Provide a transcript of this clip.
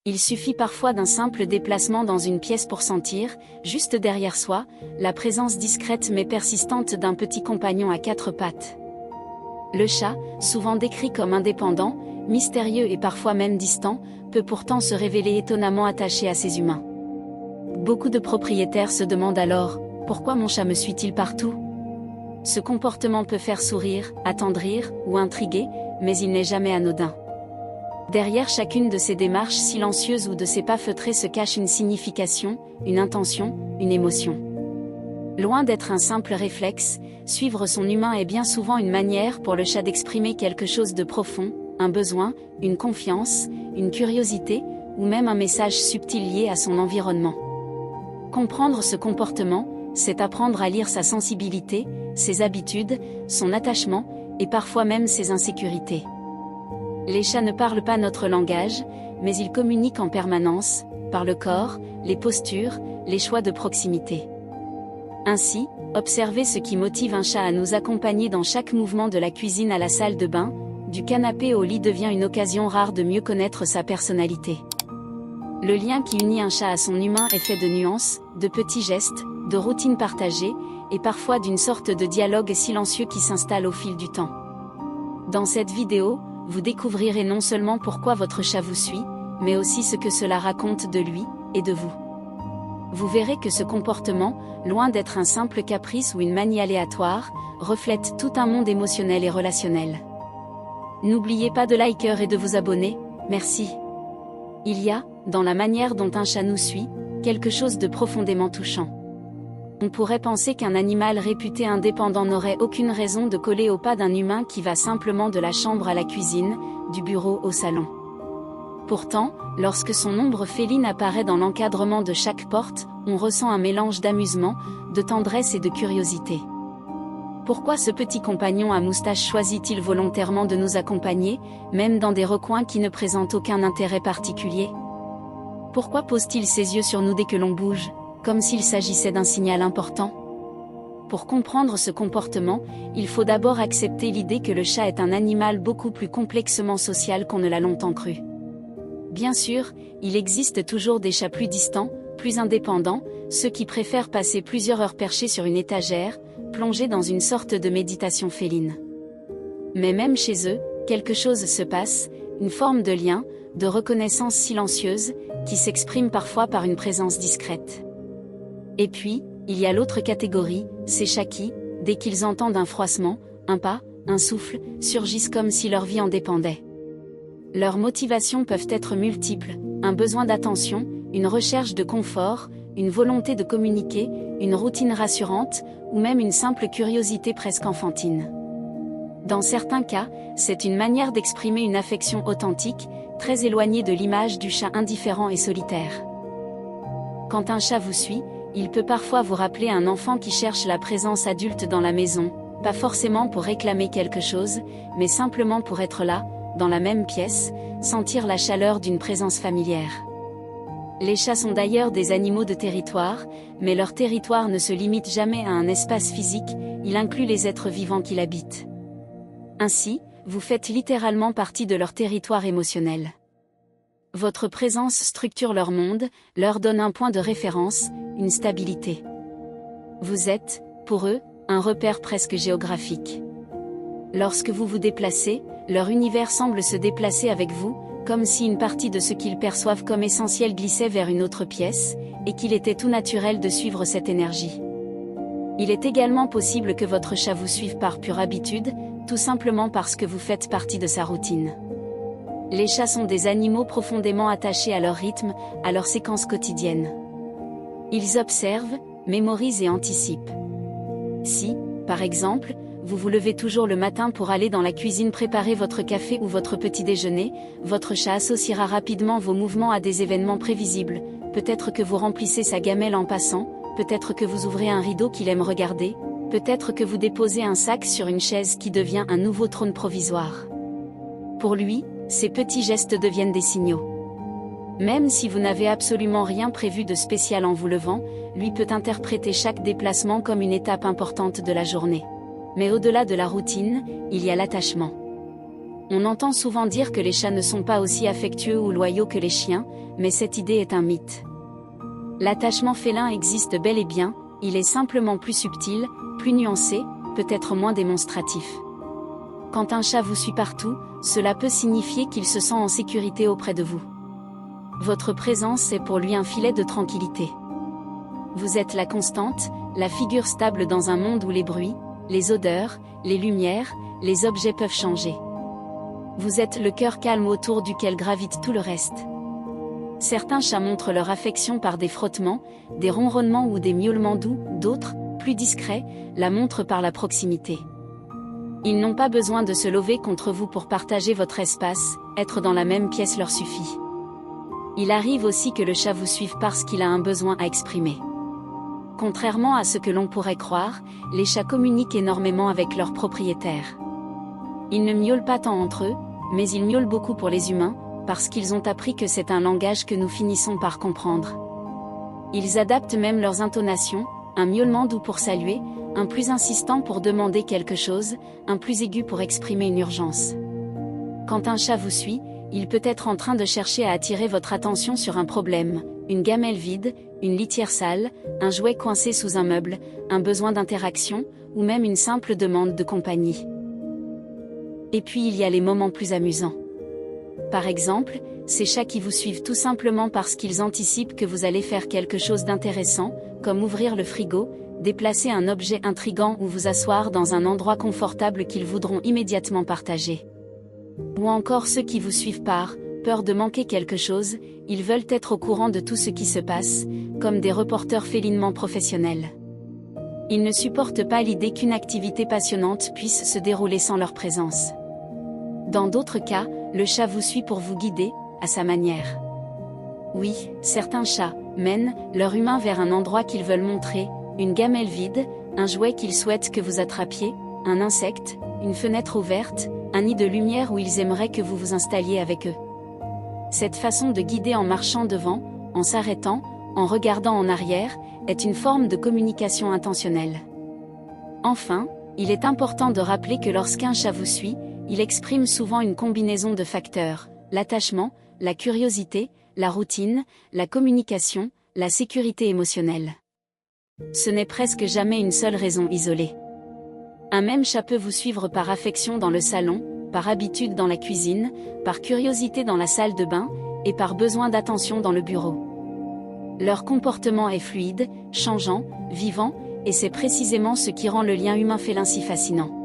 Il suffit parfois d'un simple déplacement dans une pièce pour sentir, juste derrière soi, la présence discrète mais persistante d'un petit compagnon à quatre pattes. Le chat, souvent décrit comme indépendant, mystérieux et parfois même distant, peut pourtant se révéler étonnamment attaché à ses humains. Beaucoup de propriétaires se demandent alors, pourquoi mon chat me suit-il partout ? Ce comportement peut faire sourire, attendrir ou intriguer, mais il n'est jamais anodin. Derrière chacune de ces démarches silencieuses ou de ces pas feutrés se cache une signification, une intention, une émotion. Loin d'être un simple réflexe, suivre son humain est bien souvent une manière pour le chat d'exprimer quelque chose de profond, un besoin, une confiance, une curiosité, ou même un message subtil lié à son environnement. Comprendre ce comportement, c'est apprendre à lire sa sensibilité, ses habitudes, son attachement, et parfois même ses insécurités. Les chats ne parlent pas notre langage, mais ils communiquent en permanence, par le corps, les postures, les choix de proximité. Ainsi, observer ce qui motive un chat à nous accompagner dans chaque mouvement de la cuisine à la salle de bain, du canapé au lit devient une occasion rare de mieux connaître sa personnalité. Le lien qui unit un chat à son humain est fait de nuances, de petits gestes, de routines partagées, et parfois d'une sorte de dialogue silencieux qui s'installe au fil du temps. Dans cette vidéo, vous découvrirez non seulement pourquoi votre chat vous suit, mais aussi ce que cela raconte de lui, et de vous. Vous verrez que ce comportement, loin d'être un simple caprice ou une manie aléatoire, reflète tout un monde émotionnel et relationnel. N'oubliez pas de liker et de vous abonner, merci. Il y a, dans la manière dont un chat nous suit, quelque chose de profondément touchant. On pourrait penser qu'un animal réputé indépendant n'aurait aucune raison de coller au pas d'un humain qui va simplement de la chambre à la cuisine, du bureau au salon. Pourtant, lorsque son ombre féline apparaît dans l'encadrement de chaque porte, on ressent un mélange d'amusement, de tendresse et de curiosité. Pourquoi ce petit compagnon à moustache choisit-il volontairement de nous accompagner, même dans des recoins qui ne présentent aucun intérêt particulier ? Pourquoi pose-t-il ses yeux sur nous dès que l'on bouge, comme s'il s'agissait d'un signal important ? Pour comprendre ce comportement, il faut d'abord accepter l'idée que le chat est un animal beaucoup plus complexement social qu'on ne l'a longtemps cru. Bien sûr, il existe toujours des chats plus distants, plus indépendants, ceux qui préfèrent passer plusieurs heures perchés sur une étagère, plongés dans une sorte de méditation féline. Mais même chez eux, quelque chose se passe, une forme de lien, de reconnaissance silencieuse, qui s'exprime parfois par une présence discrète. Et puis, il y a l'autre catégorie, ces chats qui, dès qu'ils entendent un froissement, un pas, un souffle, surgissent comme si leur vie en dépendait. Leurs motivations peuvent être multiples, un besoin d'attention, une recherche de confort, une volonté de communiquer, une routine rassurante, ou même une simple curiosité presque enfantine. Dans certains cas, c'est une manière d'exprimer une affection authentique, très éloignée de l'image du chat indifférent et solitaire. Quand un chat vous suit, il peut parfois vous rappeler un enfant qui cherche la présence adulte dans la maison, pas forcément pour réclamer quelque chose, mais simplement pour être là, dans la même pièce, sentir la chaleur d'une présence familière. Les chats sont d'ailleurs des animaux de territoire, mais leur territoire ne se limite jamais à un espace physique, il inclut les êtres vivants qui l'habitent. Ainsi, vous faites littéralement partie de leur territoire émotionnel. Votre présence structure leur monde, leur donne un point de référence, une stabilité. Vous êtes, pour eux, un repère presque géographique. Lorsque vous vous déplacez, leur univers semble se déplacer avec vous, comme si une partie de ce qu'ils perçoivent comme essentiel glissait vers une autre pièce, et qu'il était tout naturel de suivre cette énergie. Il est également possible que votre chat vous suive par pure habitude, tout simplement parce que vous faites partie de sa routine. Les chats sont des animaux profondément attachés à leur rythme, à leur séquence quotidienne. Ils observent, mémorisent et anticipent. Si, par exemple, vous vous levez toujours le matin pour aller dans la cuisine préparer votre café ou votre petit déjeuner, votre chat associera rapidement vos mouvements à des événements prévisibles, peut-être que vous remplissez sa gamelle en passant, peut-être que vous ouvrez un rideau qu'il aime regarder, peut-être que vous déposez un sac sur une chaise qui devient un nouveau trône provisoire. Pour lui, ces petits gestes deviennent des signaux. Même si vous n'avez absolument rien prévu de spécial en vous levant, lui peut interpréter chaque déplacement comme une étape importante de la journée. Mais au-delà de la routine, il y a l'attachement. On entend souvent dire que les chats ne sont pas aussi affectueux ou loyaux que les chiens, mais cette idée est un mythe. L'attachement félin existe bel et bien, il est simplement plus subtil, plus nuancé, peut-être moins démonstratif. Quand un chat vous suit partout, cela peut signifier qu'il se sent en sécurité auprès de vous. Votre présence est pour lui un filet de tranquillité. Vous êtes la constante, la figure stable dans un monde où les bruits, les odeurs, les lumières, les objets peuvent changer. Vous êtes le cœur calme autour duquel gravite tout le reste. Certains chats montrent leur affection par des frottements, des ronronnements ou des miaulements doux, d'autres, plus discrets, la montrent par la proximité. Ils n'ont pas besoin de se lever contre vous pour partager votre espace, être dans la même pièce leur suffit. Il arrive aussi que le chat vous suive parce qu'il a un besoin à exprimer. Contrairement à ce que l'on pourrait croire, les chats communiquent énormément avec leurs propriétaires. Ils ne miaulent pas tant entre eux, mais ils miaulent beaucoup pour les humains, parce qu'ils ont appris que c'est un langage que nous finissons par comprendre. Ils adaptent même leurs intonations, un miaulement doux pour saluer, un plus insistant pour demander quelque chose, un plus aigu pour exprimer une urgence. Quand un chat vous suit, il peut être en train de chercher à attirer votre attention sur un problème, une gamelle vide, une litière sale, un jouet coincé sous un meuble, un besoin d'interaction, ou même une simple demande de compagnie. Et puis il y a les moments plus amusants. Par exemple, ces chats qui vous suivent tout simplement parce qu'ils anticipent que vous allez faire quelque chose d'intéressant, comme ouvrir le frigo, déplacer un objet intrigant ou vous asseoir dans un endroit confortable qu'ils voudront immédiatement partager. Ou encore ceux qui vous suivent par peur de manquer quelque chose, ils veulent être au courant de tout ce qui se passe, comme des reporters félinement professionnels. Ils ne supportent pas l'idée qu'une activité passionnante puisse se dérouler sans leur présence. Dans d'autres cas, le chat vous suit pour vous guider, à sa manière. Oui, certains chats mènent leur humain vers un endroit qu'ils veulent montrer, une gamelle vide, un jouet qu'ils souhaitent que vous attrapiez, un insecte, une fenêtre ouverte, un nid de lumière où ils aimeraient que vous vous installiez avec eux. Cette façon de guider en marchant devant, en s'arrêtant, en regardant en arrière, est une forme de communication intentionnelle. Enfin, il est important de rappeler que lorsqu'un chat vous suit, il exprime souvent une combinaison de facteurs, l'attachement, la curiosité, la routine, la communication, la sécurité émotionnelle. Ce n'est presque jamais une seule raison isolée. Un même chat peut vous suivre par affection dans le salon, par habitude dans la cuisine, par curiosité dans la salle de bain, et par besoin d'attention dans le bureau. Leur comportement est fluide, changeant, vivant, et c'est précisément ce qui rend le lien humain-félin si fascinant.